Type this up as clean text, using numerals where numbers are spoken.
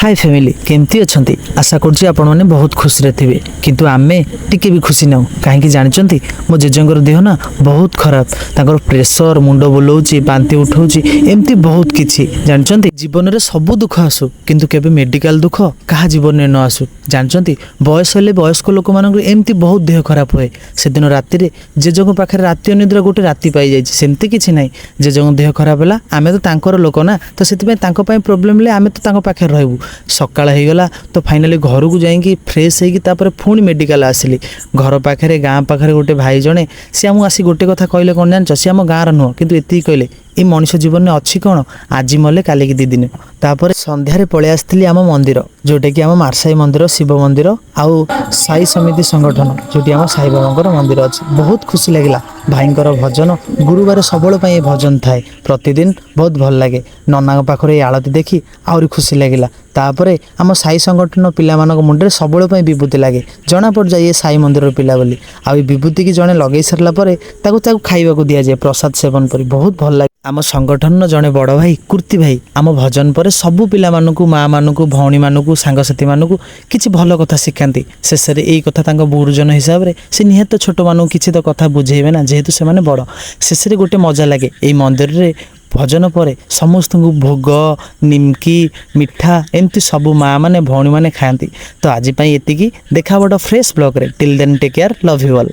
हाय family केमती अच्छी आशा करुँच आपण मैंने बहुत खुशी थे किंतु आमे टिके भी खुशी ना कहीं जानते मो जेजेंर देह ना बहुत खराब तांकर प्रेसर मुंड बुलाऊँ बांती उठाऊँ एमती बहुत किसी जानते जीवन में सब दुख आसू किंतु केबे मेडिकल दुख क्या जीवन में न आसू जानते बयस हेले वयस्क लोक मान एमती बहुत देह खराब हुए से दिन राति जेजे पाखे राति अनिद्रा गोटे राति पाई जाए सेमती किसी ना जेजे देह खराब है आम तो तांकर लोक ना तो से प्रोब्लेम आम तो पाखे रहबू सकाळ हो गला तो फाइनाली घर को जाइए फ्रेश होकर पुणी मेडिकल आसिली घर पाखे गाँ पाखे गोटे भाई जड़े सी आमको आसी गोटे कथा कहले कौन जान सी आम गाँव नुह कि एति कहले ये मनुष्य जीवन में अच्छी कौन आज मले काली की 2 दिन तापर संध्यारे पलि आसती आम मंदिर जोटा कि आम मार्साई मंदिर शिव मंदिर आउ साई समिति संगठन जोटी आम साई बाबा मंदिर अच्छी बहुत खुशी लगिला भाईंकर भजन गुरुवार सबल भजन थाए प्रतिदिन बहुत भल लगे नना पाखरे आलती देखी आहरी खुशी लगिला तापरे आम साई संगठन पिला मुंडे सबल विभूति लगे जना पड़ जाए साई मंदिर पिला बोली आ विभूति की जड़े लगे सारा खाइबा दि जाए प्रसाद सेवन पर बहुत भल लगे आम संगठन जड़े बड़ भाई कुर्ती भाई आम भजन पर सबू पिला माँ मानू भौणी मानू सांगसाथी मानू किसी भल कथा शिखाती शेष में यही कथा गुरुजन हिसाब से सी निहत छोट मानू किसी तो कथा बुझेबे ना जेहेतु से बड़ शेष में गोटे मजा लगे यही मंदिर रे भजन पर समस्त भोग निमकी मिठा एमती सबू माँ मैंने भौणी मैंने खाती तो आज एति देखा बड़ फ्रेश ब्लॉग रे till then take care love you all.